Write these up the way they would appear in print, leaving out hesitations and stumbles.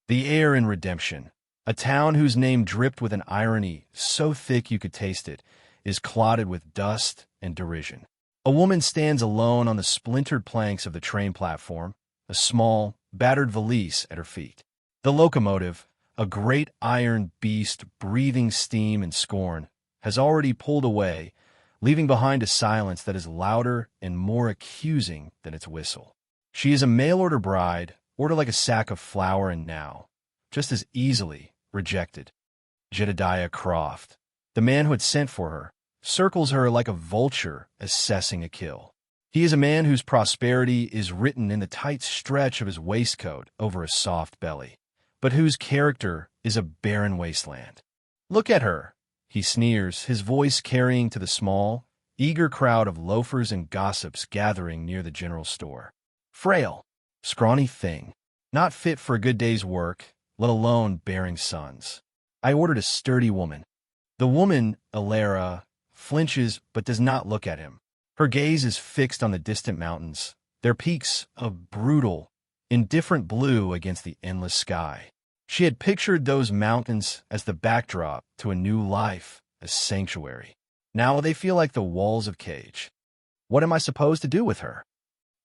The air in Redemption, a town whose name dripped with an irony so thick you could taste it, is clotted with dust and derision. A woman stands alone on the splintered planks of the train platform, a small, battered valise at her feet. The locomotive, a great iron beast breathing steam and scorn, has already pulled away, leaving behind a silence that is louder and more accusing than its whistle. She is a mail-order bride, ordered like a sack of flour, and now, just as easily, rejected. Jedediah Croft, the man who had sent for her, circles her like a vulture assessing a kill. He is a man whose prosperity is written in the tight stretch of his waistcoat over a soft belly, but whose character is a barren wasteland. "Look at her," he sneers, his voice carrying to the small, eager crowd of loafers and gossips gathering near the general store. "Frail, scrawny thing, not fit for a good day's work, let alone bearing sons. I ordered a sturdy woman." The woman, Alara, flinches but does not look at him. Her gaze is fixed on the distant mountains, their peaks of brutal, indifferent blue against the endless sky. She had pictured those mountains as the backdrop to a new life, a sanctuary. Now they feel like the walls of cage. What am I supposed to do with her?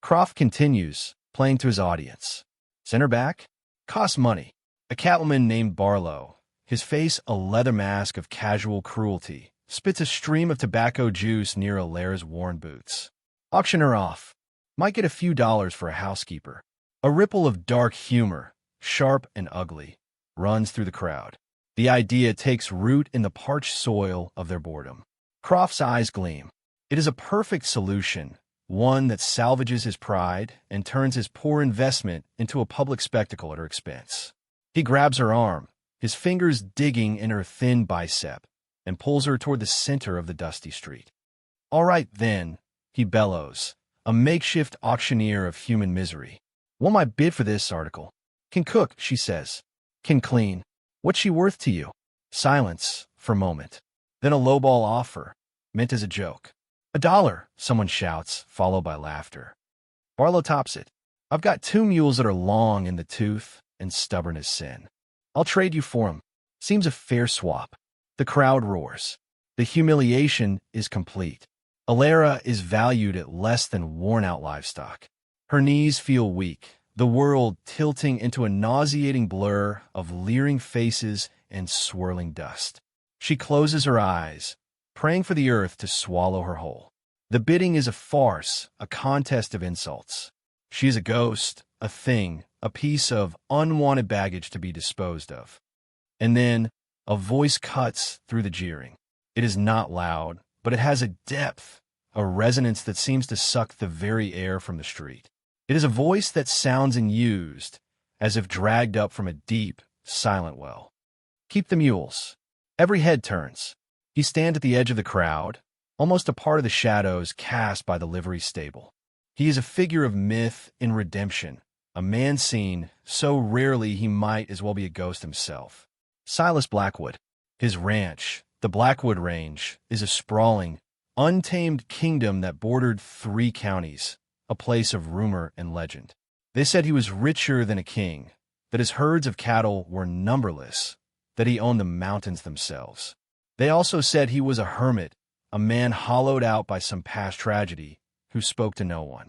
Croft continues, playing to his audience. Send her back? Costs money. A cattleman named Barlow, his face a leather mask of casual cruelty, spits a stream of tobacco juice near Alara's worn boots. Auction her off. Might get a few dollars for a housekeeper. A ripple of dark humor, sharp and ugly, runs through the crowd. The idea takes root in the parched soil of their boredom. Croft's eyes gleam. It is a perfect solution, one that salvages his pride and turns his poor investment into a public spectacle at her expense. He grabs her arm, his fingers digging in her thin bicep, and pulls her toward the center of the dusty street. "All right, then," he bellows, a makeshift auctioneer of human misery. "Want my bid for this article?" "Can cook," she says. "Can clean. What's she worth to you?" Silence for a moment. Then a lowball offer, meant as a joke. $1, someone shouts, followed by laughter. Barlow tops it. "I've got 2 mules that are long in the tooth and stubborn as sin. I'll trade you for 'em. Seems a fair swap." The crowd roars. The humiliation is complete. Alara is valued at less than worn-out livestock. Her knees feel weak, the world tilting into a nauseating blur of leering faces and swirling dust. She closes her eyes, praying for the earth to swallow her whole. The bidding is a farce, a contest of insults. She is a ghost, a thing, a piece of unwanted baggage to be disposed of. And then a voice cuts through the jeering. It is not loud, but it has a depth, a resonance that seems to suck the very air from the street. It is a voice that sounds unused, as if dragged up from a deep, silent well. "Keep the mules." Every head turns. He stands at the edge of the crowd, almost a part of the shadows cast by the livery stable. He is a figure of myth in redemption, a man seen so rarely he might as well be a ghost himself. Silas Blackwood. His ranch, the Blackwood Range, is a sprawling, untamed kingdom that bordered 3 counties, a place of rumor and legend. They said he was richer than a king, that his herds of cattle were numberless, that he owned the mountains themselves. They also said he was a hermit, a man hollowed out by some past tragedy, who spoke to no one.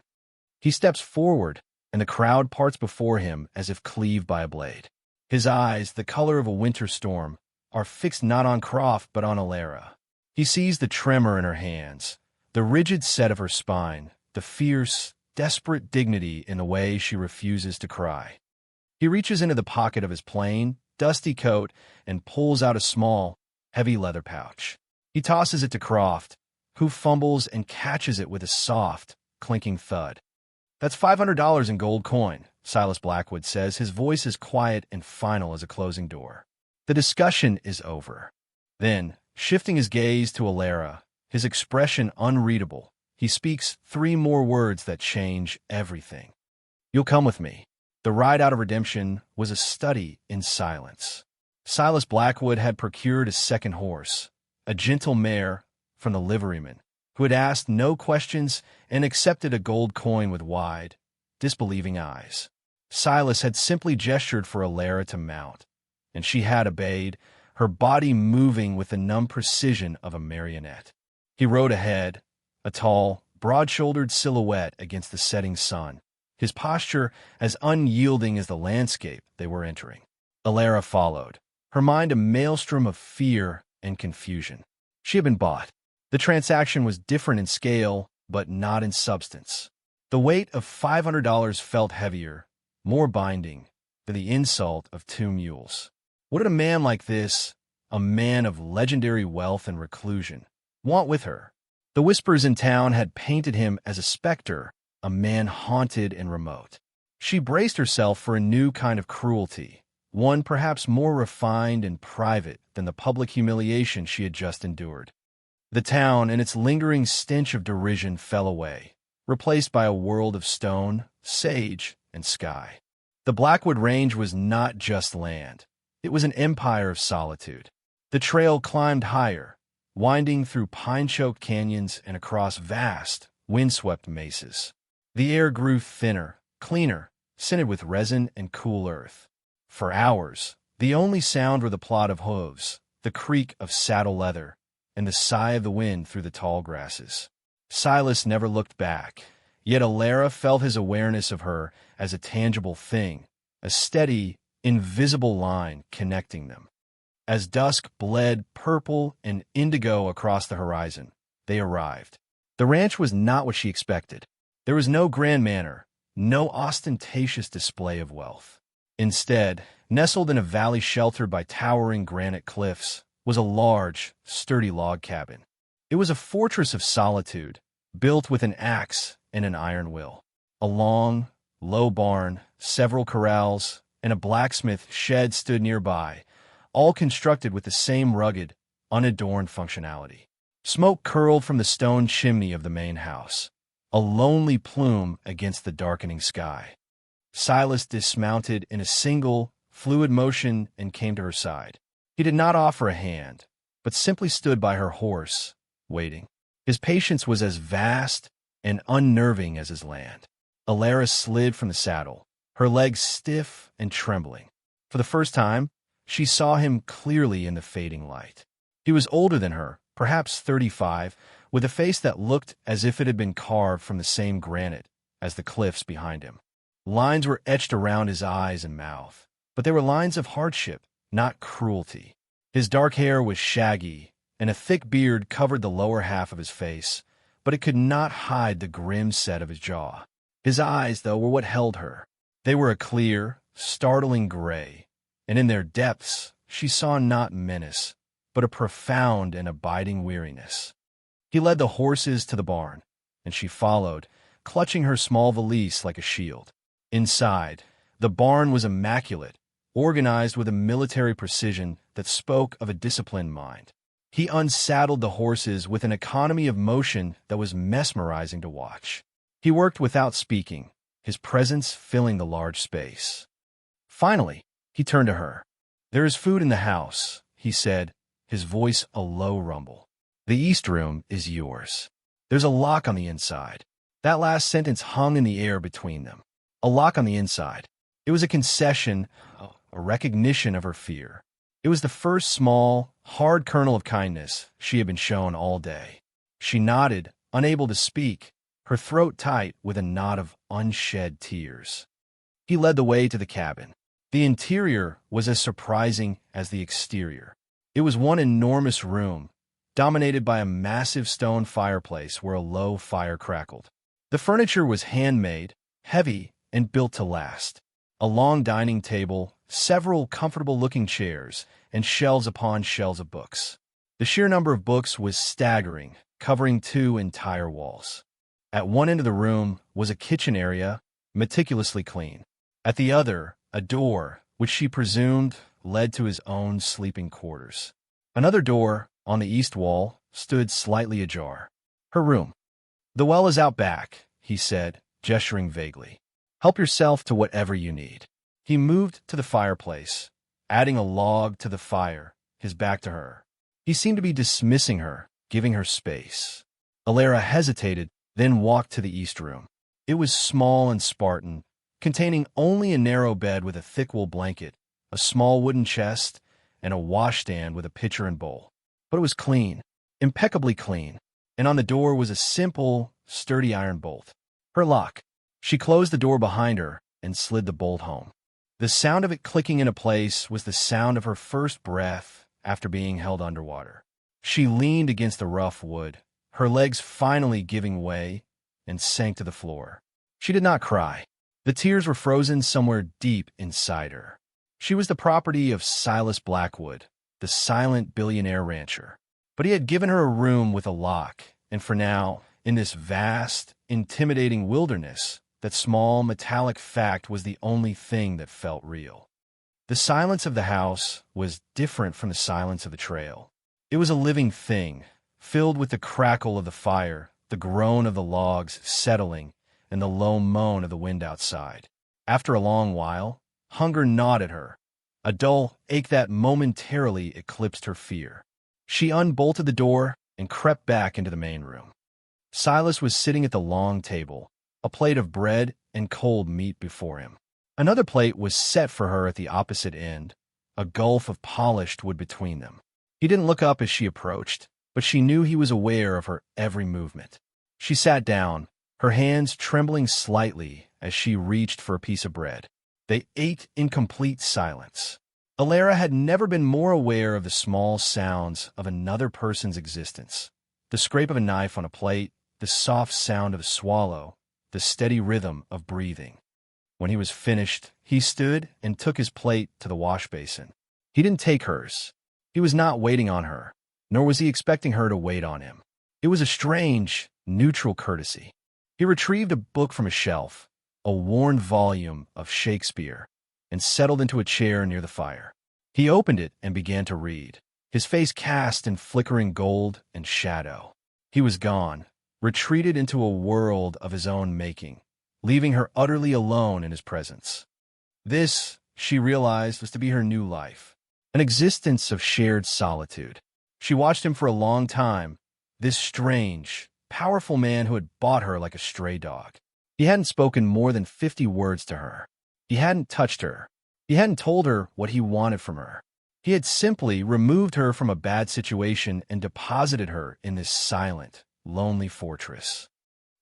He steps forward, and the crowd parts before him as if cleaved by a blade. His eyes, the color of a winter storm, are fixed not on Croft but on Alara. He sees the tremor in her hands, the rigid set of her spine, the fierce, desperate dignity in the way she refuses to cry. He reaches into the pocket of his plain, dusty coat and pulls out a small, heavy leather pouch. He tosses it to Croft, who fumbles and catches it with a soft, clinking thud. "That's $500 in gold coin," Silas Blackwood says, his voice as quiet and final as a closing door. The discussion is over. Then, shifting his gaze to Alara, his expression unreadable, he speaks 3 more words that change everything. "You'll come with me." The ride out of Redemption was a study in silence. Silas Blackwood had procured a second horse, a gentle mare from the liveryman, who had asked no questions and accepted a gold coin with wide, disbelieving eyes. Silas had simply gestured for Alara to mount, and she had obeyed, her body moving with the numb precision of a marionette. He rode ahead, a tall, broad-shouldered silhouette against the setting sun, his posture as unyielding as the landscape they were entering. Alara followed, her mind a maelstrom of fear and confusion. She had been bought. The transaction was different in scale, but not in substance. The weight of $500 felt heavier, more binding, than the insult of 2 mules. What did a man like this, a man of legendary wealth and reclusion, want with her? The whispers in town had painted him as a specter, a man haunted and remote. She braced herself for a new kind of cruelty, one perhaps more refined and private than the public humiliation she had just endured. The town and its lingering stench of derision fell away, replaced by a world of stone, sage, and sky. The Blackwood Range was not just land. It was an empire of solitude. The trail climbed higher, winding through pine-choked canyons and across vast, windswept mesas. The air grew thinner, cleaner, scented with resin and cool earth. For hours, the only sound were the plod of hooves, the creak of saddle leather, and the sigh of the wind through the tall grasses. Silas never looked back, yet Alara felt his awareness of her as a tangible thing, a steady, invisible line connecting them. As dusk bled purple and indigo across the horizon, they arrived. The ranch was not what she expected. There was no grand manor, no ostentatious display of wealth. Instead, nestled in a valley sheltered by towering granite cliffs, was a large, sturdy log cabin. It was a fortress of solitude, built with an axe and an iron will. A long, low barn, several corrals, and a blacksmith shed stood nearby, all constructed with the same rugged, unadorned functionality. Smoke curled from the stone chimney of the main house, a lonely plume against the darkening sky. Silas dismounted in a single, fluid motion and came to her side. He did not offer a hand, but simply stood by her horse, waiting. His patience was as vast and unnerving as his land. Alara slid from the saddle, her legs stiff and trembling. For the first time, she saw him clearly in the fading light. He was older than her, perhaps 35, with a face that looked as if it had been carved from the same granite as the cliffs behind him. Lines were etched around his eyes and mouth, but they were lines of hardship, not cruelty. His dark hair was shaggy, and a thick beard covered the lower half of his face, but it could not hide the grim set of his jaw. His eyes, though, were what held her. They were a clear, startling gray, and in their depths she saw not menace, but a profound and abiding weariness. He led the horses to the barn, and she followed, clutching her small valise like a shield. Inside, the barn was immaculate, organized with a military precision that spoke of a disciplined mind. He unsaddled the horses with an economy of motion that was mesmerizing to watch. He worked without speaking, his presence filling the large space. Finally, he turned to her. "There is food in the house," he said, his voice a low rumble. "The east room is yours. There's a lock on the inside." That last sentence hung in the air between them. A lock on the inside. It was a concession, a recognition of her fear. It was the first small, hard kernel of kindness she had been shown all day. She nodded, unable to speak, her throat tight with a knot of unshed tears. He led the way to the cabin. The interior was as surprising as the exterior. It was one enormous room, dominated by a massive stone fireplace where a low fire crackled. The furniture was handmade, heavy, and built to last. A long dining table, several comfortable-looking chairs, and shelves upon shelves of books. The sheer number of books was staggering, covering 2 entire walls. At one end of the room was a kitchen area, meticulously clean. At the other, a door, which she presumed led to his own sleeping quarters. Another door, on the east wall, stood slightly ajar. Her room. "The well is out back," he said, gesturing vaguely. "Help yourself to whatever you need." He moved to the fireplace, adding a log to the fire, his back to her. He seemed to be dismissing her, giving her space. Alara hesitated, then walked to the east room. It was small and Spartan, containing only a narrow bed with a thick wool blanket, a small wooden chest, and a washstand with a pitcher and bowl. But it was clean, impeccably clean, and on the door was a simple, sturdy iron bolt. Her lock. She closed the door behind her and slid the bolt home. The sound of it clicking into place was the sound of her first breath after being held underwater. She leaned against the rough wood, her legs finally giving way, and sank to the floor. She did not cry. The tears were frozen somewhere deep inside her. She was the property of Silas Blackwood, the silent billionaire rancher. But he had given her a room with a lock, and for now, in this vast, intimidating wilderness, that small metallic fact was the only thing that felt real. The silence of the house was different from the silence of the trail. It was a living thing, filled with the crackle of the fire, the groan of the logs settling, and the low moan of the wind outside. After a long while, hunger gnawed at her, a dull ache that momentarily eclipsed her fear. She unbolted the door and crept back into the main room. Silas was sitting at the long table, a plate of bread and cold meat before him. Another plate was set for her at the opposite end, a gulf of polished wood between them. He didn't look up as she approached, but she knew he was aware of her every movement. She sat down, her hands trembling slightly as she reached for a piece of bread. They ate in complete silence. Alara had never been more aware of the small sounds of another person's existence. The scrape of a knife on a plate, the soft sound of a swallow, the steady rhythm of breathing. When he was finished, he stood and took his plate to the wash basin. He didn't take hers. He was not waiting on her, nor was he expecting her to wait on him. It was a strange, neutral courtesy. He retrieved a book from a shelf, a worn volume of Shakespeare, and settled into a chair near the fire. He opened it and began to read, his face cast in flickering gold and shadow. He was gone, retreated into a world of his own making, leaving her utterly alone in his presence. This, she realized, was to be her new life, an existence of shared solitude. She watched him for a long time, this strange, powerful man who had bought her like a stray dog. He hadn't spoken more than 50 words to her. He hadn't touched her. He hadn't told her what he wanted from her. He had simply removed her from a bad situation and deposited her in this silent, lonely fortress.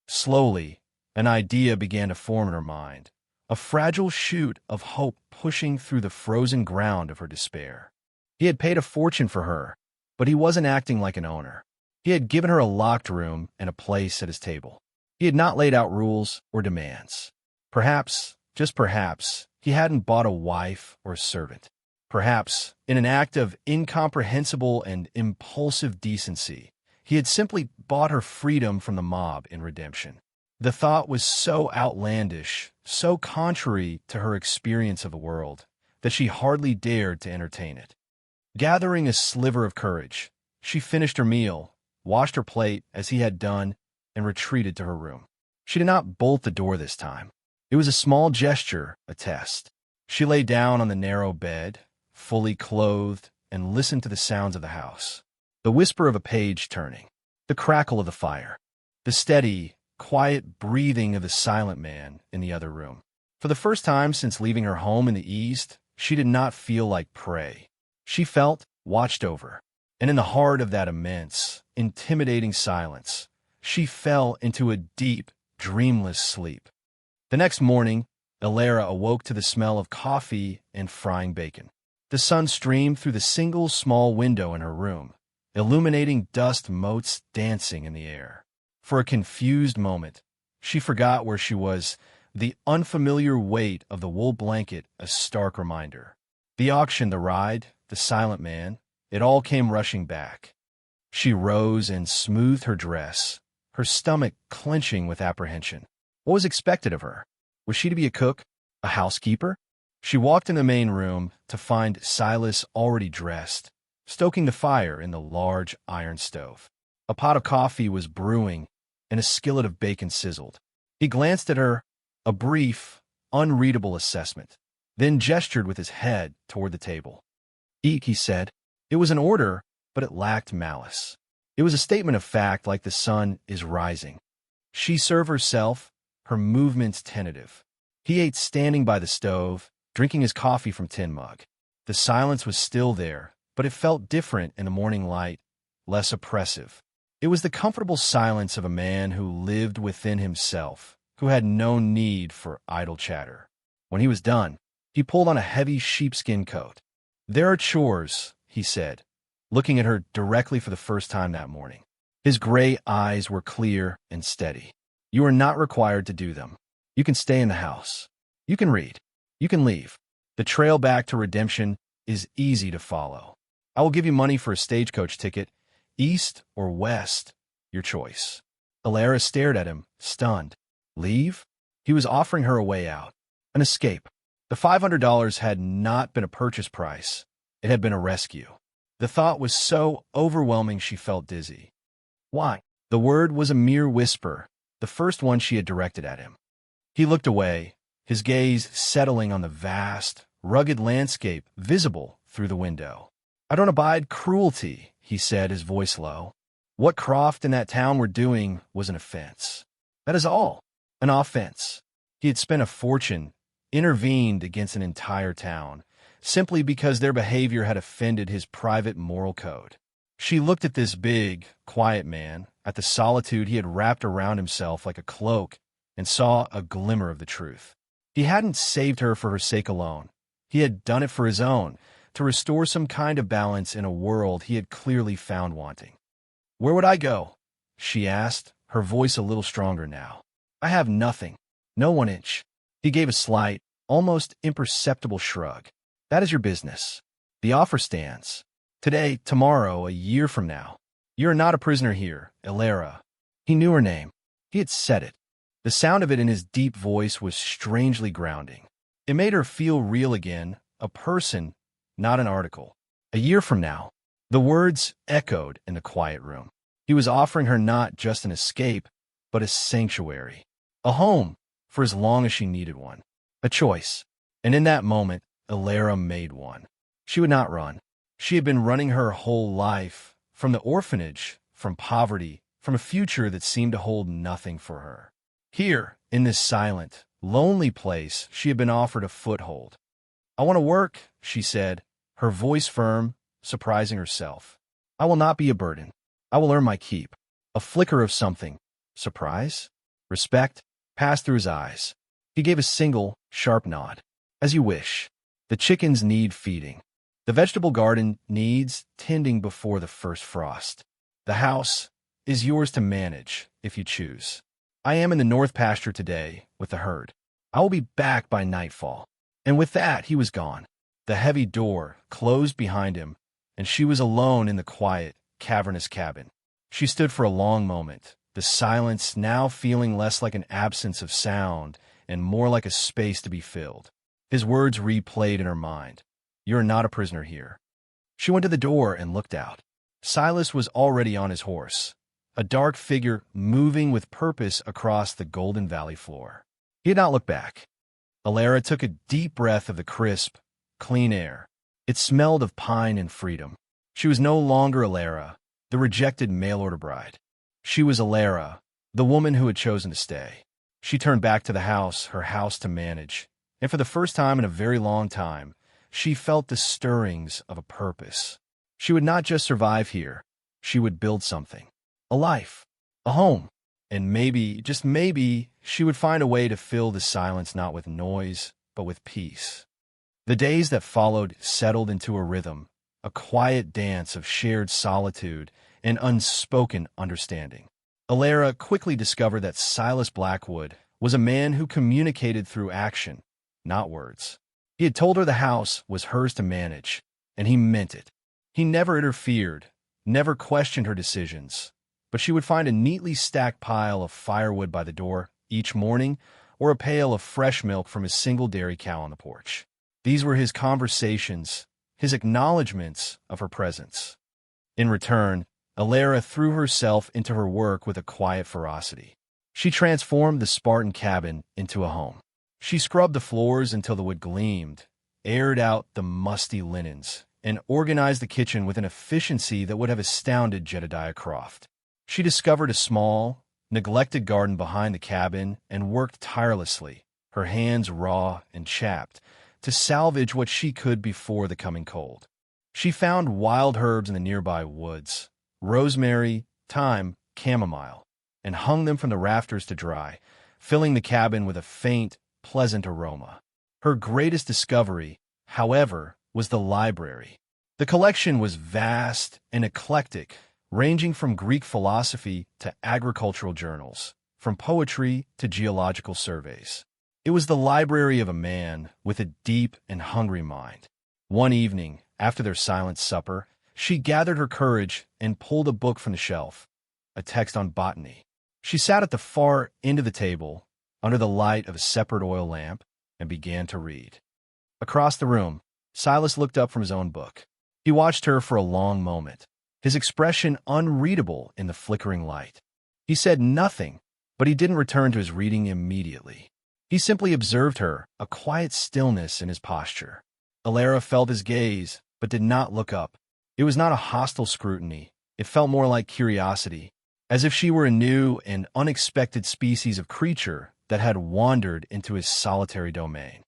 Slowly, an idea began to form in her mind, a fragile shoot of hope pushing through the frozen ground of her despair. He had paid a fortune for her, but he wasn't acting like an owner. He had given her a locked room and a place at his table. He had not laid out rules or demands. Perhaps, just perhaps, he hadn't bought a wife or a servant. Perhaps, in an act of incomprehensible and impulsive decency, he had simply bought her freedom from the mob in redemption. The thought was so outlandish, so contrary to her experience of the world, that she hardly dared to entertain it. Gathering a sliver of courage, she finished her meal, washed her plate as he had done, and retreated to her room. She did not bolt the door this time. It was a small gesture, a test. She lay down on the narrow bed, fully clothed, and listened to the sounds of the house. The whisper of a page turning, the crackle of the fire, the steady, quiet breathing of the silent man in the other room. For the first time since leaving her home in the East, she did not feel like prey. She felt watched over, and in the heart of that immense, intimidating silence, she fell into a deep, dreamless sleep. The next morning, Alara awoke to the smell of coffee and frying bacon. The sun streamed through the single small window in her room, illuminating dust motes dancing in the air. For a confused moment, she forgot where she was, the unfamiliar weight of the wool blanket a stark reminder. The auction, the ride, the silent man, it all came rushing back. She rose and smoothed her dress, her stomach clenching with apprehension. What was expected of her? Was she to be a cook, a housekeeper? She walked in the main room to find Silas already dressed, stoking the fire in the large iron stove. A pot of coffee was brewing, and a skillet of bacon sizzled. He glanced at her, a brief, unreadable assessment, then gestured with his head toward the table. "Eat," he said. It was an order, but it lacked malice. It was a statement of fact, like the sun is rising. She served herself, her movements tentative. He ate standing by the stove, drinking his coffee from tin mug. The silence was still there, but it felt different in the morning light, less oppressive. It was the comfortable silence of a man who lived within himself, who had no need for idle chatter. When he was done, he pulled on a heavy sheepskin coat. "There are chores," he said, looking at her directly for the first time that morning. His gray eyes were clear and steady. "You are not required to do them. You can stay in the house. You can read. You can leave. The trail back to redemption is easy to follow. I will give you money for a stagecoach ticket, east or west, your choice." Alara stared at him, stunned. Leave? He was offering her a way out, an escape. The $500 had not been a purchase price. It had been a rescue. The thought was so overwhelming she felt dizzy. Why? The word was a mere whisper, the first one she had directed at him. He looked away, his gaze settling on the vast, rugged landscape visible through the window. "I don't abide cruelty," he said, his voice low. "What Croft and that town were doing was an offense. That is all. An offense." He had spent a fortune, intervened against an entire town, simply because their behavior had offended his private moral code. She looked at this big, quiet man, at the solitude he had wrapped around himself like a cloak, and saw a glimmer of the truth. He hadn't saved her for her sake alone. He had done it for his own, to restore some kind of balance in a world he had clearly found wanting. "Where would I go?" she asked, her voice a little stronger now. "I have nothing. No 1 inch." He gave a slight, almost imperceptible shrug. "That is your business. The offer stands. Today, tomorrow, a year from now. You are not a prisoner here, Alara." He knew her name. He had said it. The sound of it in his deep voice was strangely grounding. It made her feel real again, a person, not an article. A year from now. The words echoed in the quiet room. He was offering her not just an escape, but a sanctuary. A home, for as long as she needed one. A choice. And in that moment, Alara made one. She would not run. She had been running her whole life, from the orphanage, from poverty, from a future that seemed to hold nothing for her. Here, in this silent, lonely place, she had been offered a foothold. "I want to work," she said, her voice firm, surprising herself. "I will not be a burden. I will earn my keep." A flicker of something. Surprise? Respect? Passed through his eyes. He gave a single, sharp nod. "As you wish. The chickens need feeding. The vegetable garden needs tending before the first frost. The house is yours to manage, if you choose. I am in the north pasture today, with the herd. I will be back by nightfall." And with that, he was gone. The heavy door closed behind him, and she was alone in the quiet, cavernous cabin. She stood for a long moment, the silence now feeling less like an absence of sound and more like a space to be filled. His words replayed in her mind. "You are not a prisoner here." She went to the door and looked out. Silas was already on his horse, a dark figure moving with purpose across the Golden Valley floor. He had not looked back. Alara took a deep breath of the crisp, clean air. It smelled of pine and freedom. She was no longer Alara, the rejected mail-order bride. She was Alara, the woman who had chosen to stay. She turned back to the house, her house to manage, and for the first time in a very long time, she felt the stirrings of a purpose. She would not just survive here. She would build something. A life. A home. And maybe, just maybe, she would find a way to fill the silence not with noise, but with peace. The days that followed settled into a rhythm, a quiet dance of shared solitude and unspoken understanding. Alara quickly discovered that Silas Blackwood was a man who communicated through action, not words. He had told her the house was hers to manage, and he meant it. He never interfered, never questioned her decisions, but she would find a neatly stacked pile of firewood by the door each morning or a pail of fresh milk from his single dairy cow on the porch. These were his conversations, his acknowledgments of her presence. In return, Alara threw herself into her work with a quiet ferocity. She transformed the Spartan cabin into a home. She scrubbed the floors until the wood gleamed, aired out the musty linens, and organized the kitchen with an efficiency that would have astounded Jedediah Croft. She discovered a small, neglected garden behind the cabin and worked tirelessly, her hands raw and chapped, to salvage what she could before the coming cold. She found wild herbs in the nearby woods, rosemary, thyme, chamomile, and hung them from the rafters to dry, filling the cabin with a faint, pleasant aroma. Her greatest discovery, however, was the library. The collection was vast and eclectic, ranging from Greek philosophy to agricultural journals, from poetry to geological surveys. It was the library of a man with a deep and hungry mind. One evening, after their silent supper, she gathered her courage and pulled a book from the shelf, a text on botany. She sat at the far end of the table, under the light of a separate oil lamp, and began to read. Across the room, Silas looked up from his own book. He watched her for a long moment, his expression unreadable in the flickering light. He said nothing, but he didn't return to his reading immediately. He simply observed her, a quiet stillness in his posture. Alara felt his gaze, but did not look up. It was not a hostile scrutiny. It felt more like curiosity, as if she were a new and unexpected species of creature that had wandered into his solitary domain.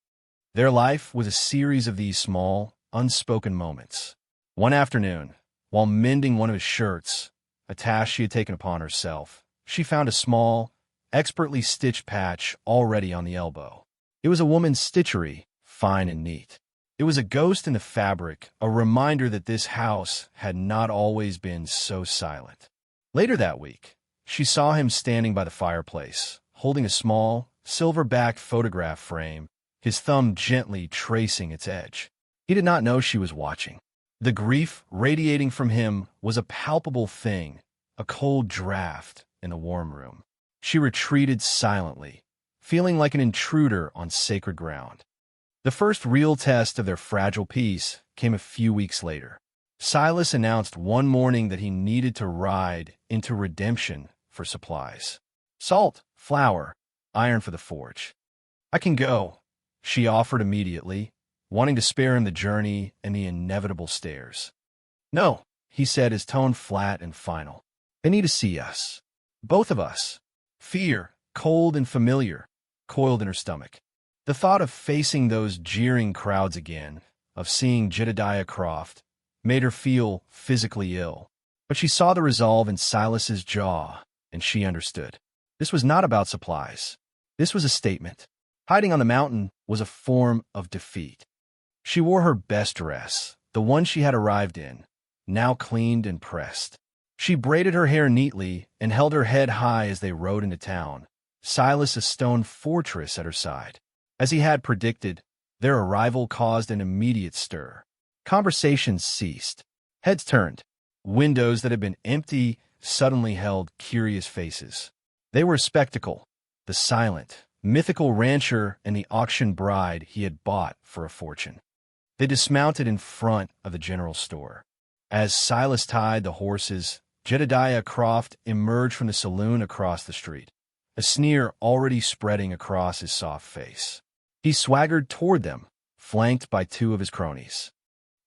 Their life was a series of these small, unspoken moments. One afternoon, while mending one of his shirts, a task she had taken upon herself, she found a small, expertly stitched patch already on the elbow. It was a woman's stitchery, fine and neat. It was a ghost in the fabric, a reminder that this house had not always been so silent. Later that week, she saw him standing by the fireplace, holding a small, silver-backed photograph frame, his thumb gently tracing its edge. He did not know she was watching. The grief radiating from him was a palpable thing, a cold draft in the warm room. She retreated silently, feeling like an intruder on sacred ground. The first real test of their fragile peace came a few weeks later. Silas announced one morning that he needed to ride into Redemption for supplies. Salt, flour, iron for the forge. "I can go," she offered immediately, wanting to spare him the journey and the inevitable stares. "No," he said, his tone flat and final. "They need to see us. Both of us." Fear, cold and familiar, coiled in her stomach. The thought of facing those jeering crowds again, of seeing Jedediah Croft, made her feel physically ill. But she saw the resolve in Silas's jaw, and she understood. This was not about supplies. This was a statement. Hiding on the mountain was a form of defeat. She wore her best dress, the one she had arrived in, now cleaned and pressed. She braided her hair neatly and held her head high as they rode into town, Silas a stone fortress at her side. As he had predicted, their arrival caused an immediate stir. Conversations ceased. Heads turned. Windows that had been empty suddenly held curious faces. They were a spectacle, the silent, mythical rancher and the auction bride he had bought for a fortune. They dismounted in front of the general store. As Silas tied the horses, Jedediah Croft emerged from the saloon across the street, a sneer already spreading across his soft face. He swaggered toward them, flanked by two of his cronies.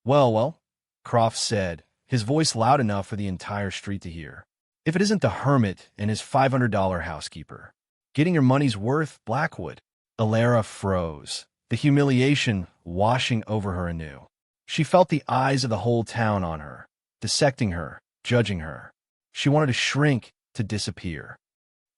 Well, Croft said, his voice loud enough for the entire street to hear. "If it isn't the hermit and his $500 housekeeper. Getting your money's worth, Blackwood." Alara froze, the humiliation washing over her anew. She felt the eyes of the whole town on her, dissecting her, judging her. She wanted to shrink, to disappear.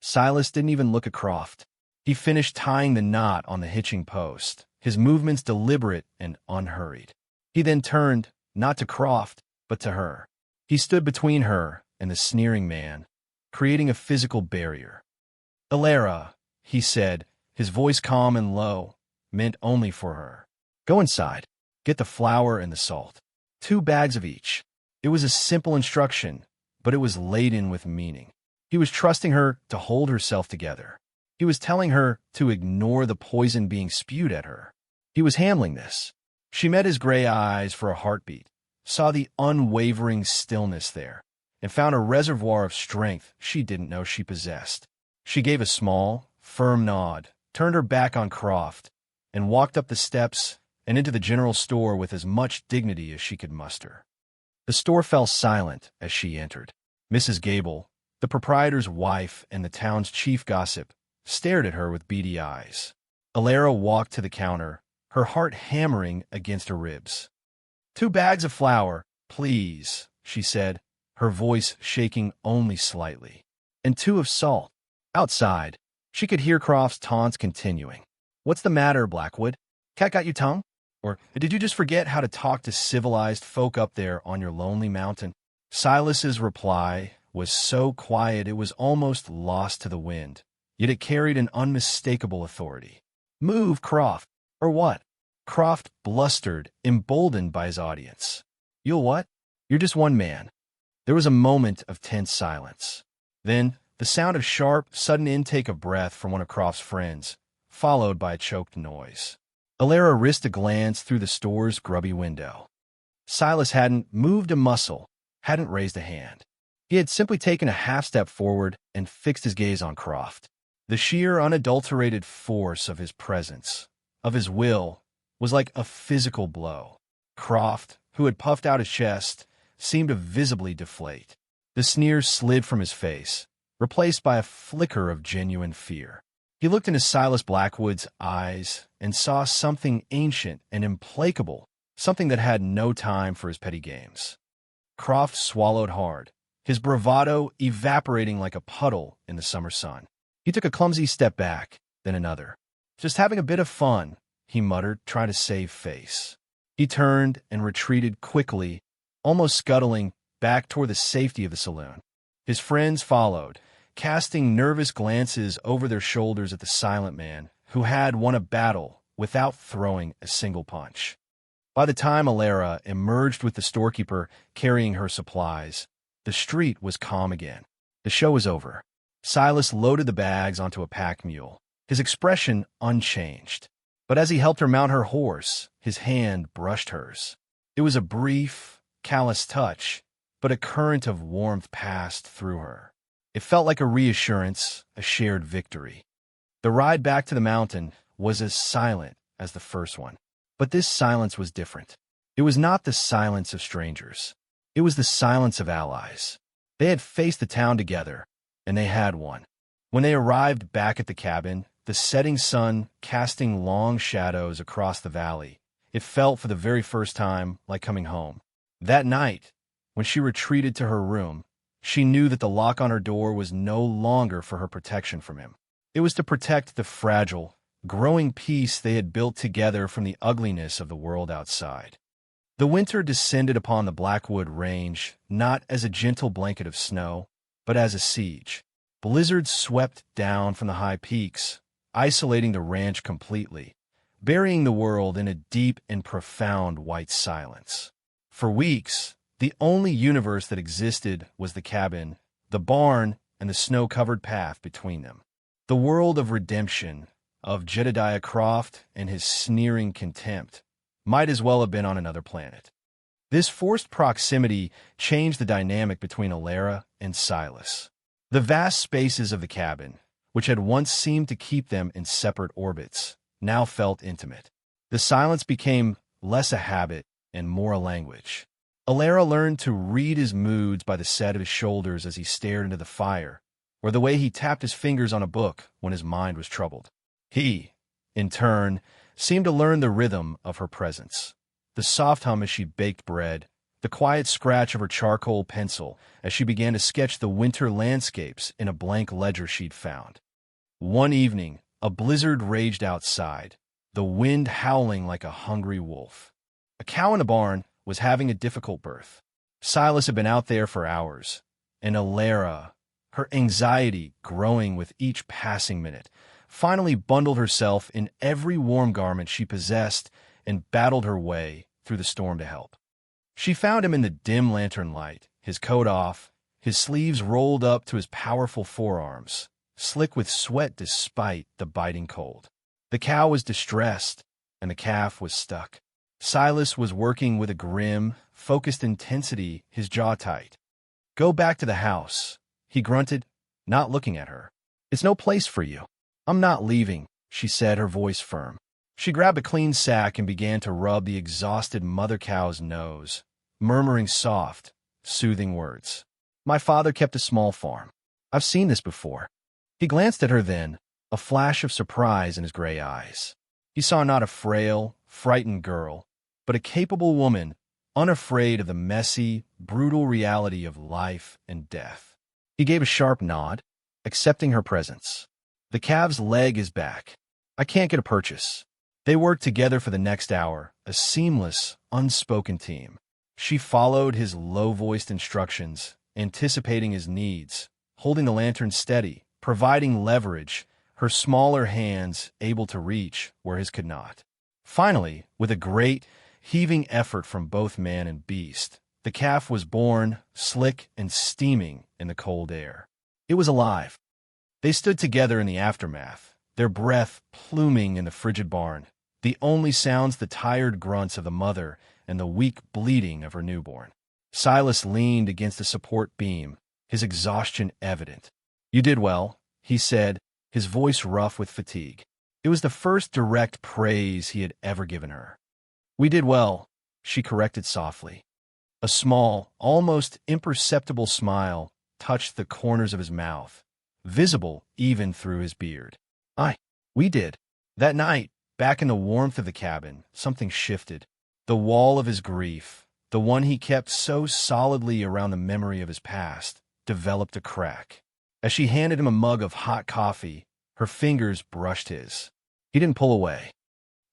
Silas didn't even look at Croft. He finished tying the knot on the hitching post, his movements deliberate and unhurried. He then turned, not to Croft, but to her. He stood between her and the sneering man, creating a physical barrier. "Alara," he said, his voice calm and low, meant only for her. "Go inside. Get the flour and the salt. 2 bags of each." It was a simple instruction, but it was laden with meaning. He was trusting her to hold herself together. He was telling her to ignore the poison being spewed at her. He was handling this. She met his gray eyes for a heartbeat, saw the unwavering stillness there, and found a reservoir of strength she didn't know she possessed. She gave a small, firm nod, turned her back on Croft, and walked up the steps and into the general store with as much dignity as she could muster. The store fell silent as she entered. Mrs. Gable, the proprietor's wife and the town's chief gossip, stared at her with beady eyes. Alara walked to the counter, her heart hammering against her ribs. 2 bags of flour, please, she said, her voice shaking only slightly. And 2 of salt. Outside, she could hear Croft's taunts continuing. What's the matter, Blackwood? Cat got you tongue? Or did you just forget how to talk to civilized folk up there on your lonely mountain? Silas's reply was so quiet it was almost lost to the wind, yet it carried an unmistakable authority. Move, Croft. Or what? Croft blustered, emboldened by his audience. You'll what? You're just one man. There was a moment of tense silence. Then, the sound of sharp, sudden intake of breath from one of Croft's friends, followed by a choked noise. Alara risked a glance through the store's grubby window. Silas hadn't moved a muscle, hadn't raised a hand. He had simply taken a half-step forward and fixed his gaze on Croft. The sheer, unadulterated force of his presence, of his will, was like a physical blow. Croft, who had puffed out his chest, seemed to visibly deflate. The sneer slid from his face, replaced by a flicker of genuine fear. He looked into Silas Blackwood's eyes and saw something ancient and implacable, something that had no time for his petty games. Croft swallowed hard, his bravado evaporating like a puddle in the summer sun. He took a clumsy step back, then another. Just having a bit of fun, he muttered, trying to save face. He turned and retreated quickly, almost scuttling back toward the safety of the saloon. His friends followed, casting nervous glances over their shoulders at the silent man, who had won a battle without throwing a single punch. By the time Alara emerged with the storekeeper carrying her supplies, the street was calm again. The show was over. Silas loaded the bags onto a pack mule, his expression unchanged. But as he helped her mount her horse, his hand brushed hers. It was a brief, callous touch, but a current of warmth passed through her. It felt like a reassurance, a shared victory. The ride back to the mountain was as silent as the first one. But this silence was different. It was not the silence of strangers. It was the silence of allies. They had faced the town together, and they had won. When they arrived back at the cabin, the setting sun casting long shadows across the valley, it felt for the very first time like coming home. That night, when she retreated to her room, she knew that the lock on her door was no longer for her protection from him. It was to protect the fragile, growing peace they had built together from the ugliness of the world outside. The winter descended upon the Blackwood Range not as a gentle blanket of snow, but as a siege. Blizzards swept down from the high peaks, isolating the ranch completely, burying the world in a deep and profound white silence. For weeks, the only universe that existed was the cabin, the barn, and the snow-covered path between them. The world of redemption, of Jedediah Croft and his sneering contempt, might as well have been on another planet. This forced proximity changed the dynamic between Alara and Silas. The vast spaces of the cabin, which had once seemed to keep them in separate orbits, now felt intimate. The silence became less a habit and more a language. Alara learned to read his moods by the set of his shoulders as he stared into the fire, or the way he tapped his fingers on a book when his mind was troubled. He, in turn, seemed to learn the rhythm of her presence, the soft hum as she baked bread, the quiet scratch of her charcoal pencil as she began to sketch the winter landscapes in a blank ledger she'd found. One evening, a blizzard raged outside, the wind howling like a hungry wolf. A cow in the barn was having a difficult birth. Silas had been out there for hours, and Alara, her anxiety growing with each passing minute, finally bundled herself in every warm garment she possessed and battled her way through the storm to help. She found him in the dim lantern light, his coat off, his sleeves rolled up to his powerful forearms, slick with sweat despite the biting cold. The cow was distressed, and the calf was stuck. Silas was working with a grim, focused intensity, his jaw tight. "Go back to the house," he grunted, not looking at her. "It's no place for you." "I'm not leaving," she said, her voice firm. She grabbed a clean sack and began to rub the exhausted mother cow's nose, murmuring soft, soothing words. "My father kept a small farm. I've seen this before." He glanced at her then, a flash of surprise in his gray eyes. He saw not a frail, frightened girl, but a capable woman, unafraid of the messy, brutal reality of life and death. He gave a sharp nod, accepting her presence. The calf's leg is back. I can't get a purchase. They worked together for the next hour, a seamless, unspoken team. She followed his low-voiced instructions, anticipating his needs, holding the lantern steady, providing leverage, her smaller hands able to reach where his could not. Finally, with a great, heaving effort from both man and beast, the calf was born, slick and steaming in the cold air. It was alive. They stood together in the aftermath, their breath pluming in the frigid barn, the only sounds the tired grunts of the mother and the weak bleating of her newborn. Silas leaned against the support beam, his exhaustion evident. "You did well," he said, his voice rough with fatigue. It was the first direct praise he had ever given her. "We did well," she corrected softly. A small, almost imperceptible smile touched the corners of his mouth, visible even through his beard. We did. That night, back in the warmth of the cabin, something shifted. The wall of his grief, the one he kept so solidly around the memory of his past, developed a crack. As she handed him a mug of hot coffee, her fingers brushed his. He didn't pull away.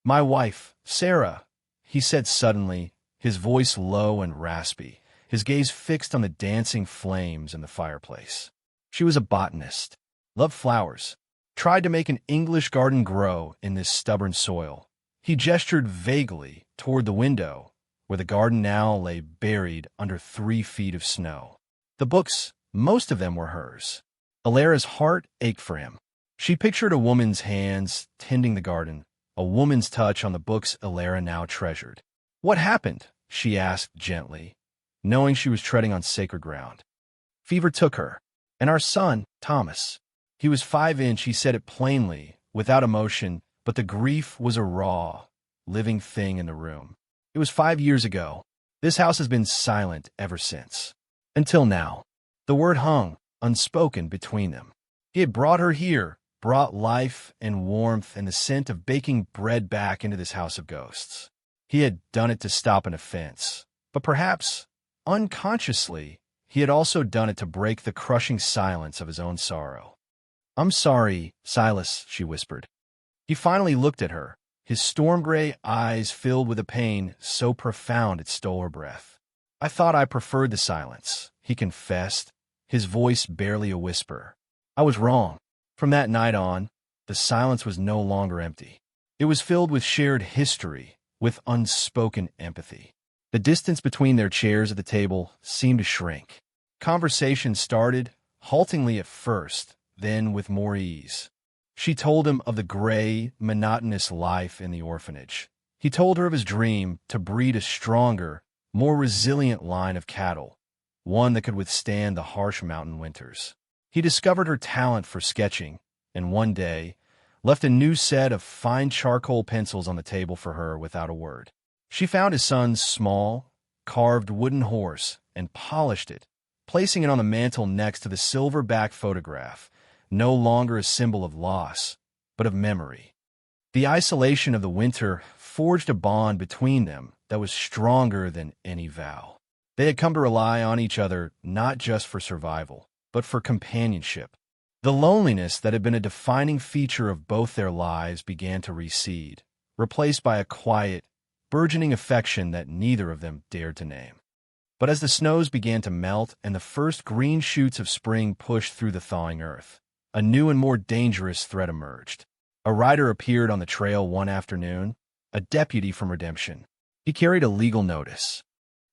"My wife, Sarah," he said suddenly, his voice low and raspy, his gaze fixed on the dancing flames in the fireplace. "She was a botanist, loved flowers, tried to make an English garden grow in this stubborn soil." He gestured vaguely toward the window, where the garden now lay buried under 3 feet of snow. The books, most of them were hers. Alara's heart ached for him. She pictured a woman's hands tending the garden, a woman's touch on the books Alara now treasured. "What happened?" she asked gently, knowing she was treading on sacred ground. "Fever took her. And our son, Thomas. He was 5 he said it plainly, without emotion, but the grief was a raw, living thing in the room. "It was 5 years ago. This house has been silent ever since. Until now." The word hung, unspoken, between them. He had brought her here, brought life and warmth and the scent of baking bread back into this house of ghosts. He had done it to stop an offense, but perhaps, unconsciously, he had also done it to break the crushing silence of his own sorrow. "I'm sorry, Silas," she whispered. He finally looked at her, his storm-gray eyes filled with a pain so profound it stole her breath. "I thought I preferred the silence," he confessed, his voice barely a whisper. "I was wrong." From that night on, the silence was no longer empty. It was filled with shared history, with unspoken empathy. The distance between their chairs at the table seemed to shrink. Conversation started, haltingly at first, then with more ease. She told him of the gray, monotonous life in the orphanage. He told her of his dream to breed a stronger, more resilient line of cattle, one that could withstand the harsh mountain winters. He discovered her talent for sketching, and one day left a new set of fine charcoal pencils on the table for her without a word. She found his son's small, carved wooden horse and polished it, placing it on the mantel next to the silver-back photograph, no longer a symbol of loss, but of memory. The isolation of the winter forged a bond between them that was stronger than any vow. They had come to rely on each other not just for survival, but for companionship. The loneliness that had been a defining feature of both their lives began to recede, replaced by a quiet, burgeoning affection that neither of them dared to name. But as the snows began to melt and the first green shoots of spring pushed through the thawing earth, a new and more dangerous threat emerged. A rider appeared on the trail one afternoon, a deputy from Redemption. He carried a legal notice.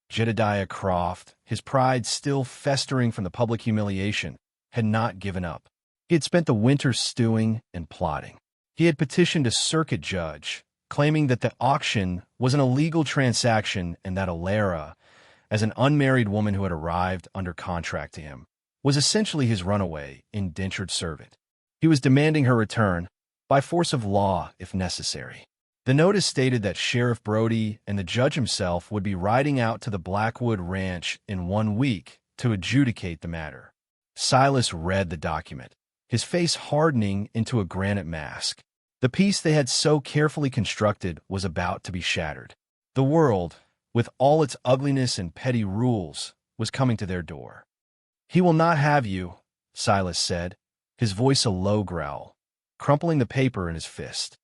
Jedediah Croft, his pride still festering from the public humiliation, had not given up. He had spent the winter stewing and plotting. He had petitioned a circuit judge, claiming that the auction was an illegal transaction and that Alara, as an unmarried woman who had arrived under contract to him, was essentially his runaway, indentured servant. He was demanding her return, by force of law if necessary. The notice stated that Sheriff Brody and the judge himself would be riding out to the Blackwood Ranch in 1 week to adjudicate the matter. Silas read the document, his face hardening into a granite mask. The peace they had so carefully constructed was about to be shattered. The world, with all its ugliness and petty rules, was coming to their door. "He will not have you," Silas said, his voice a low growl, crumpling the paper in his fist.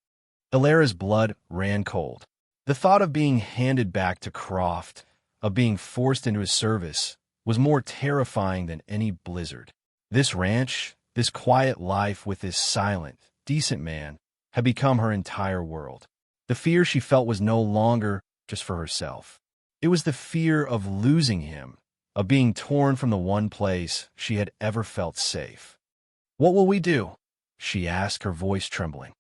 Alara's blood ran cold. The thought of being handed back to Croft, of being forced into his service, was more terrifying than any blizzard. This ranch, this quiet life with this silent, decent man, had become her entire world. The fear she felt was no longer just for herself. It was the fear of losing him, of being torn from the one place she had ever felt safe. "What will we do?" she asked, her voice trembling.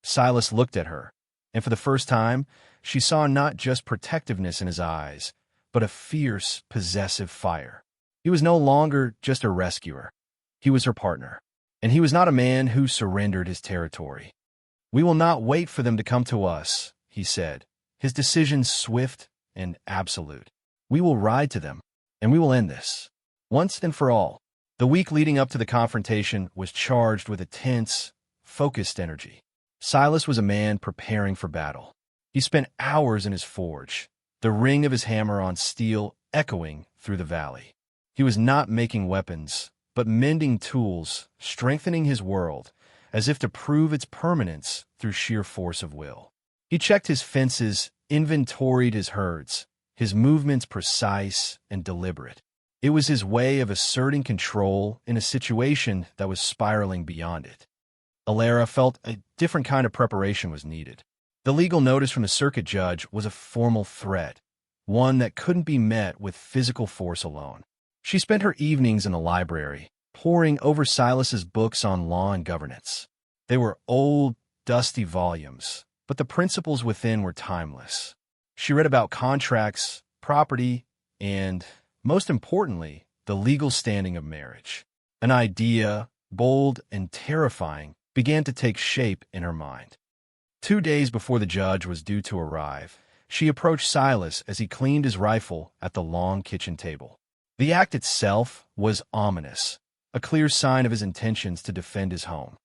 Silas looked at her, and for the first time, she saw not just protectiveness in his eyes, but a fierce, possessive fire. He was no longer just a rescuer. He was her partner, and he was not a man who surrendered his territory. "We will not wait for them to come to us," he said, his decision swift and absolute. "We will ride to them, and we will end this, once and for all." The week leading up to the confrontation was charged with a tense, focused energy. Silas was a man preparing for battle. He spent hours in his forge, the ring of his hammer on steel echoing through the valley. He was not making weapons, but mending tools, strengthening his world, as if to prove its permanence through sheer force of will. He checked his fences, inventoried his herds, his movements precise and deliberate. It was his way of asserting control in a situation that was spiraling beyond it. Alara felt a different kind of preparation was needed. The legal notice from the circuit judge was a formal threat, one that couldn't be met with physical force alone. She spent her evenings in the library, poring over Silas's books on law and governance. They were old, dusty volumes, but the principles within were timeless. She read about contracts, property, and, most importantly, the legal standing of marriage. An idea, bold and terrifying, began to take shape in her mind. 2 days before the judge was due to arrive, she approached Silas as he cleaned his rifle at the long kitchen table. The act itself was ominous, a clear sign of his intentions to defend his home.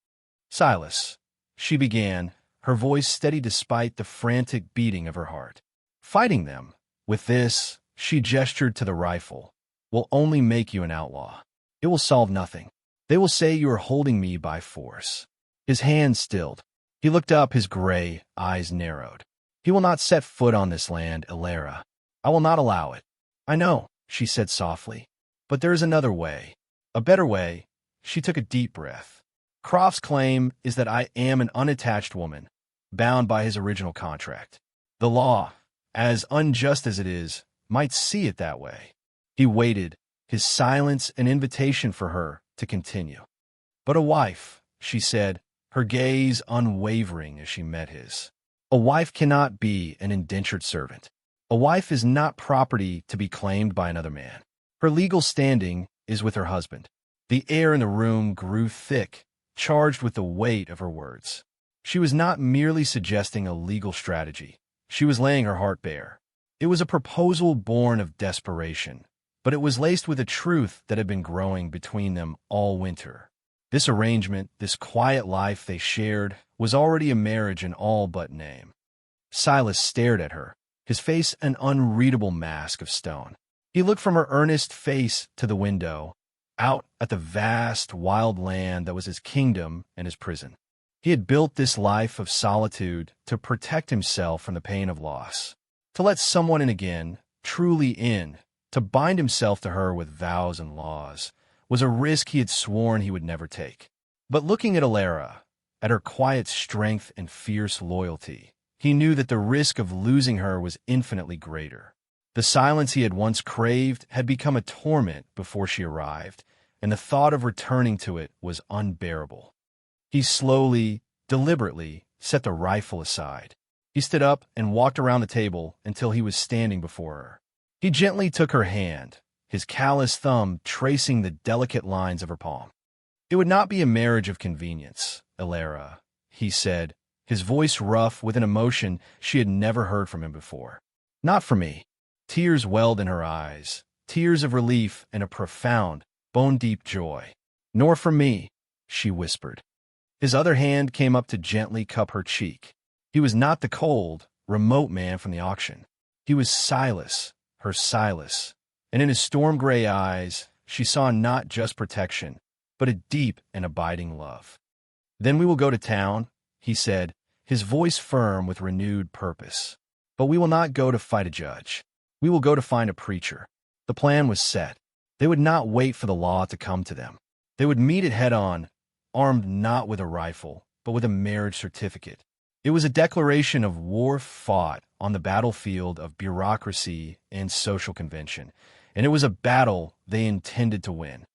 "Silas," she began, her voice steady despite the frantic beating of her heart. "Fighting them, with this," she gestured to the rifle, "will only make you an outlaw. It will solve nothing. They will say you are holding me by force." His hand stilled. He looked up, his gray eyes narrowed. "He will not set foot on this land, Alara. I will not allow it." "I know," she said softly, "but there is another way. A better way." She took a deep breath. "Croft's claim is that I am an unattached woman, bound by his original contract. The law, as unjust as it is, might see it that way." He waited, his silence an invitation for her to continue. "But a wife," she said, her gaze unwavering as she met his. "A wife cannot be an indentured servant. A wife is not property to be claimed by another man. Her legal standing is with her husband." The air in the room grew thick, charged with the weight of her words. She was not merely suggesting a legal strategy. She was laying her heart bare. It was a proposal born of desperation, but it was laced with a truth that had been growing between them all winter. This arrangement, this quiet life they shared, was already a marriage in all but name. Silas stared at her, his face an unreadable mask of stone. He looked from her earnest face to the window, out at the vast, wild land that was his kingdom and his prison. He had built this life of solitude to protect himself from the pain of loss, to let someone in again, truly in, to bind himself to her with vows and laws, was a risk he had sworn he would never take. But looking at Alara, at her quiet strength and fierce loyalty, he knew that the risk of losing her was infinitely greater. The silence he had once craved had become a torment before she arrived, and the thought of returning to it was unbearable. He slowly, deliberately, set the rifle aside. He stood up and walked around the table until he was standing before her. He gently took her hand, his callous thumb tracing the delicate lines of her palm. "It would not be a marriage of convenience, Alara," he said, his voice rough with an emotion she had never heard from him before. "Not for me." Tears welled in her eyes, tears of relief and a profound, bone-deep joy. "Nor for me," she whispered. His other hand came up to gently cup her cheek. He was not the cold, remote man from the auction. He was Silas, her Silas, and in his storm-gray eyes she saw not just protection, but a deep and abiding love. "Then we will go to town," he said, his voice firm with renewed purpose. "But we will not go to fight a judge. We will go to find a preacher." The plan was set. They would not wait for the law to come to them. They would meet it head-on, armed not with a rifle, but with a marriage certificate. It was a declaration of war fought on the battlefield of bureaucracy and social convention, and it was a battle they intended to win.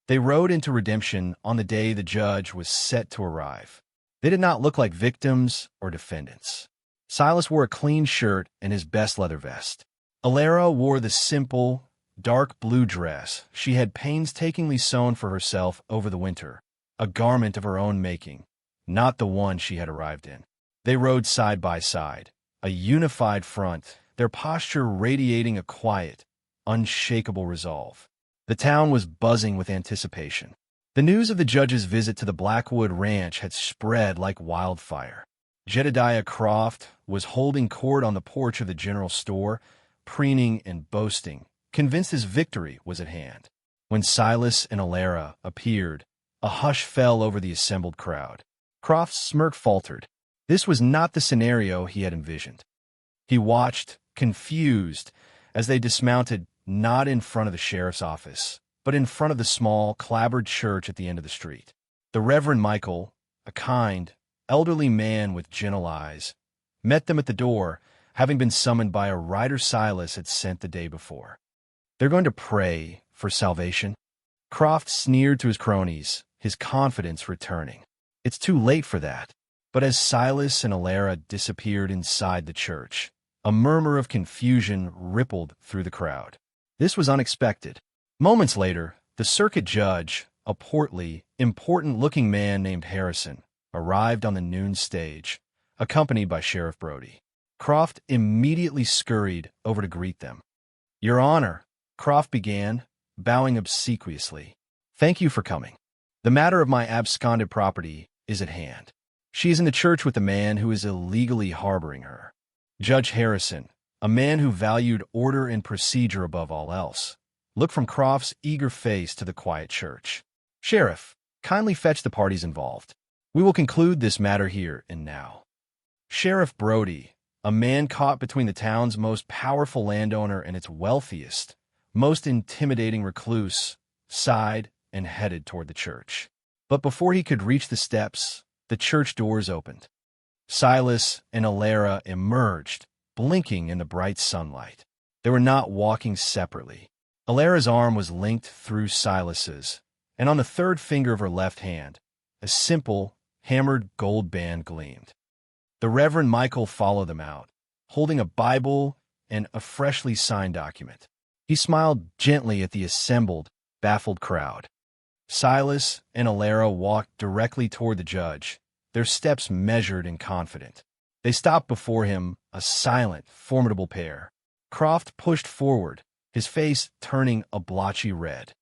They rode into redemption on the day the judge was set to arrive. They did not look like victims or defendants. Silas wore a clean shirt and his best leather vest. Alara wore the simple, dark blue dress she had painstakingly sewn for herself over the winter, a garment of her own making, not the one she had arrived in. They rode side by side, a unified front, their posture radiating a quiet, unshakable resolve. The town was buzzing with anticipation. The news of the judge's visit to the Blackwood Ranch had spread like wildfire. Jedediah Croft was holding court on the porch of the general store, preening and boasting, convinced his victory was at hand. When Silas and Alara appeared, a hush fell over the assembled crowd. Croft's smirk faltered. This was not the scenario he had envisioned. He watched, confused, as they dismounted not in front of the sheriff's office, but in front of the small, clapboard church at the end of the street. The Reverend Michael, a kind, elderly man with gentle eyes, met them at the door, having been summoned by a rider Silas had sent the day before. "They're going to pray for salvation?" Croft sneered to his cronies, his confidence returning. "It's too late for that." But as Silas and Alara disappeared inside the church, a murmur of confusion rippled through the crowd. This was unexpected. Moments later, the circuit judge, a portly, important-looking man named Harrison, arrived on the noon stage, accompanied by Sheriff Brody. Croft immediately scurried over to greet them. "Your Honor," Croft began, bowing obsequiously. "Thank you for coming. The matter of my absconded property is at hand. She is in the church with the man who is illegally harboring her." Judge Harrison, a man who valued order and procedure above all else, looked from Croft's eager face to the quiet church. "Sheriff, kindly fetch the parties involved. We will conclude this matter here and now." Sheriff Brody, a man caught between the town's most powerful landowner and its wealthiest, most intimidating recluse, sighed and headed toward the church. But before he could reach the steps, the church doors opened. Silas and Alara emerged, blinking in the bright sunlight. They were not walking separately. Alara's arm was linked through Silas's, and on the third finger of her left hand, a simple, hammered gold band gleamed. The Reverend Michael followed them out, holding a Bible and a freshly signed document. He smiled gently at the assembled, baffled crowd. Silas and Alara walked directly toward the judge, their steps measured and confident. They stopped before him, a silent, formidable pair. Croft pushed forward, his face turning a blotchy red.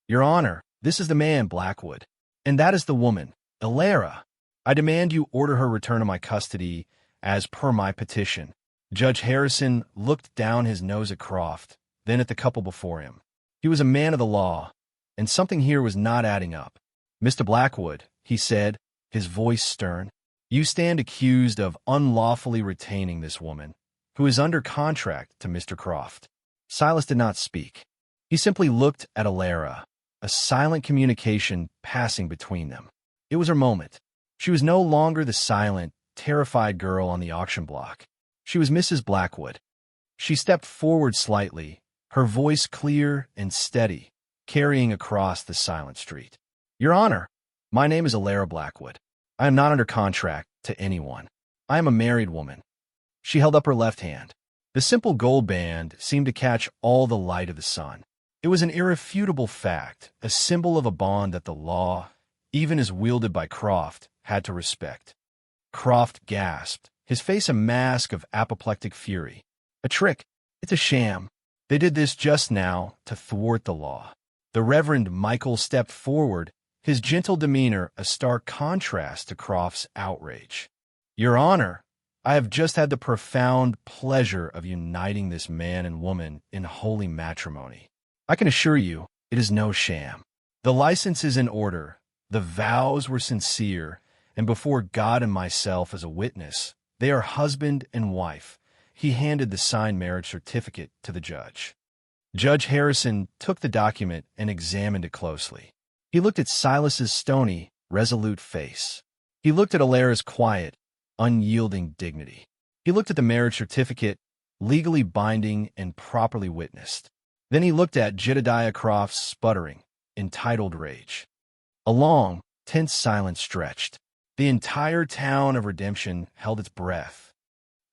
"Your Honor, this is the man, Blackwood, and that is the woman, Alara. I demand you order her return to my custody as per my petition." Judge Harrison looked down his nose at Croft, then at the couple before him. He was a man of the law, and something here was not adding up. "Mr. Blackwood," he said, his voice stern, "you stand accused of unlawfully retaining this woman, who is under contract to Mr. Croft." Silas did not speak. He simply looked at Alara, a silent communication passing between them. It was her moment. She was no longer the silent, terrified girl on the auction block. She was Mrs. Blackwood. She stepped forward slightly, her voice clear and steady, carrying across the silent street. "Your Honor, my name is Alara Blackwood. I am not under contract to anyone. I am a married woman." She held up her left hand. The simple gold band seemed to catch all the light of the sun. It was an irrefutable fact, a symbol of a bond that the law, even as wielded by Croft, had to respect. Croft gasped, his face a mask of apoplectic fury. "A trick. It's a sham. They did this just now to thwart the law." The Reverend Michael stepped forward, his gentle demeanor a stark contrast to Croft's outrage. "Your Honor, I have just had the profound pleasure of uniting this man and woman in holy matrimony. I can assure you, it is no sham. The license is in order, the vows were sincere, and before God and myself as a witness, they are husband and wife." He handed the signed marriage certificate to the judge. Judge Harrison took the document and examined it closely. He looked at Silas's stony, resolute face. He looked at Alara's quiet, unyielding dignity. He looked at the marriage certificate, legally binding and properly witnessed. Then he looked at Jedediah Croft's sputtering, entitled rage. A long, tense silence stretched. The entire town of Redemption held its breath.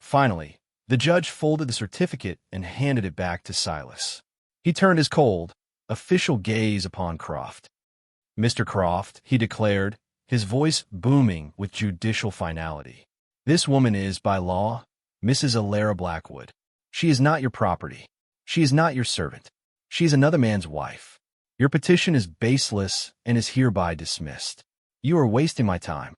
Finally, the judge folded the certificate and handed it back to Silas. He turned his cold, official gaze upon Croft. "Mr. Croft," he declared, his voice booming with judicial finality, "this woman is, by law, Mrs. Alara Blackwood. She is not your property. She is not your servant. She is another man's wife. Your petition is baseless and is hereby dismissed. You are wasting my time."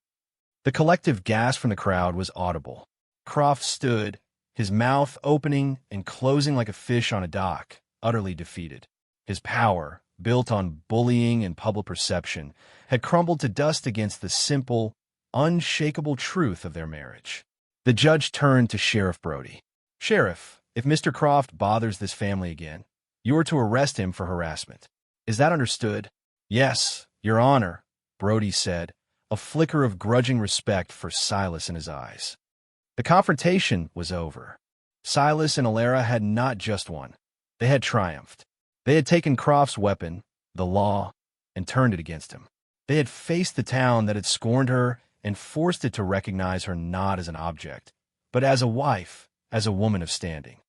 The collective gasp from the crowd was audible. Croft stood, his mouth opening and closing like a fish on a dock, utterly defeated. His power, built on bullying and public perception, had crumbled to dust against the simple, unshakable truth of their marriage. The judge turned to Sheriff Brody. "Sheriff, if Mr. Croft bothers this family again, you are to arrest him for harassment. Is that understood?" "Yes, Your Honor," Brody said, a flicker of grudging respect for Silas in his eyes. The confrontation was over. Silas and Alara had not just won. They had triumphed. They had taken Croft's weapon, the law, and turned it against him. They had faced the town that had scorned her and forced it to recognize her not as an object, but as a wife, as a woman of standing.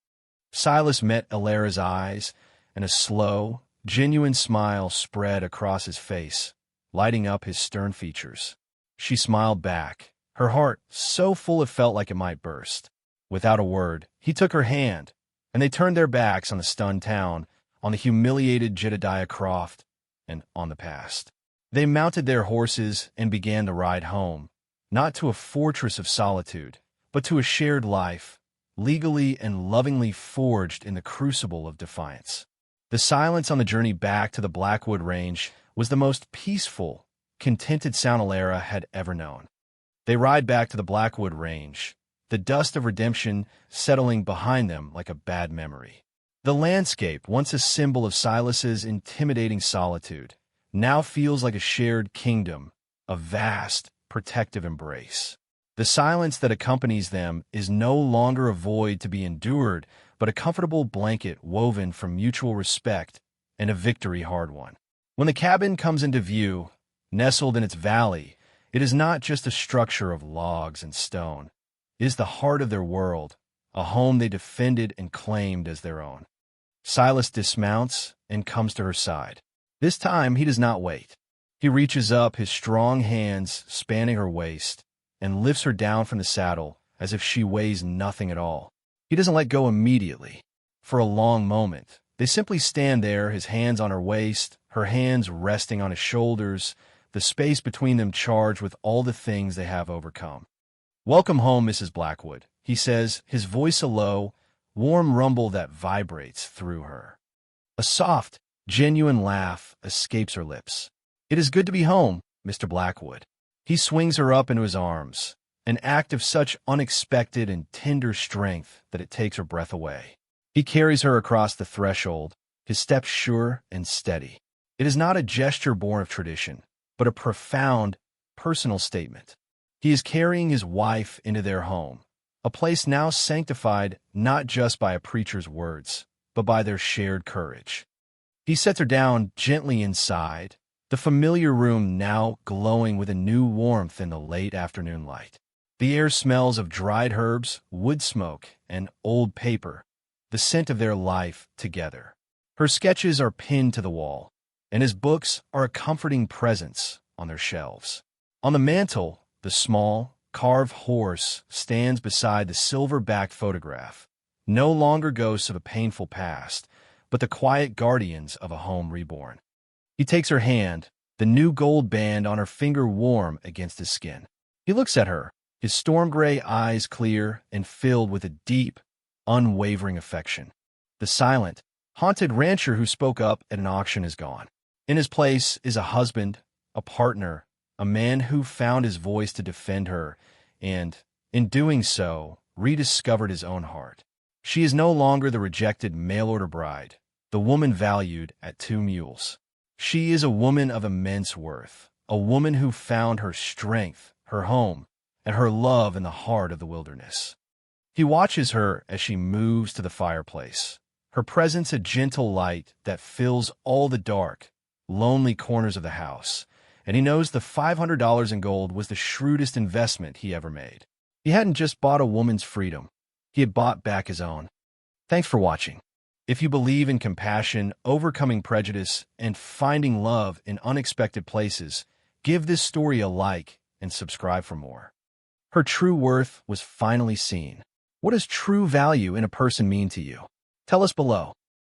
Silas met Alara's eyes, and a slow, genuine smile spread across his face, lighting up his stern features. She smiled back, her heart so full it felt like it might burst. Without a word, he took her hand, and they turned their backs on the stunned town, on the humiliated Jedediah Croft, and on the past. They mounted their horses and began the ride home, not to a fortress of solitude, but to a shared life, legally and lovingly forged in the crucible of defiance. The silence on the journey back to the Blackwood Range was the most peaceful, contented sound Alara had ever known. They ride back to the Blackwood Range, the dust of redemption settling behind them like a bad memory. The landscape, once a symbol of Silas's intimidating solitude, now feels like a shared kingdom, a vast, protective embrace. The silence that accompanies them is no longer a void to be endured, but a comfortable blanket woven from mutual respect and a victory hard won. When the cabin comes into view, nestled in its valley, it is not just a structure of logs and stone. It is the heart of their world, a home they defended and claimed as their own. Silas dismounts and comes to her side. This time he does not wait. He reaches up, his strong hands spanning her waist, and lifts her down from the saddle as if she weighs nothing at all. He doesn't let go immediately. For a long moment, they simply stand there, his hands on her waist, her hands resting on his shoulders, the space between them charged with all the things they have overcome. "Welcome home, Mrs. Blackwood," he says, his voice a low, warm rumble that vibrates through her. A soft, genuine laugh escapes her lips. "It is good to be home, Mr. Blackwood." He swings her up into his arms, an act of such unexpected and tender strength that it takes her breath away. He carries her across the threshold, his steps sure and steady. It is not a gesture born of tradition, but a profound, personal statement. He is carrying his wife into their home, a place now sanctified not just by a preacher's words, but by their shared courage. He sets her down gently inside, the familiar room now glowing with a new warmth in the late afternoon light. The air smells of dried herbs, wood smoke, and old paper, the scent of their life together. Her sketches are pinned to the wall, and his books are a comforting presence on their shelves. On the mantel, the small, carved horse stands beside the silver-backed photograph, no longer ghosts of a painful past, but the quiet guardians of a home reborn. He takes her hand, the new gold band on her finger warm against his skin. He looks at her, his storm-gray eyes clear and filled with a deep, unwavering affection. The silent, haunted rancher who spoke up at an auction is gone. In his place is a husband, a partner, a man who found his voice to defend her and, in doing so, rediscovered his own heart. She is no longer the rejected mail-order bride, the woman valued at 2 mules. She is a woman of immense worth, a woman who found her strength, her home, and her love in the heart of the wilderness. He watches her as she moves to the fireplace, her presence a gentle light that fills all the dark, lonely corners of the house, and he knows the $500 in gold was the shrewdest investment he ever made. He hadn't just bought a woman's freedom, he had bought back his own. Thanks for watching. If you believe in compassion, overcoming prejudice, and finding love in unexpected places, give this story a like and subscribe for more. Her true worth was finally seen. What does true value in a person mean to you? Tell us below.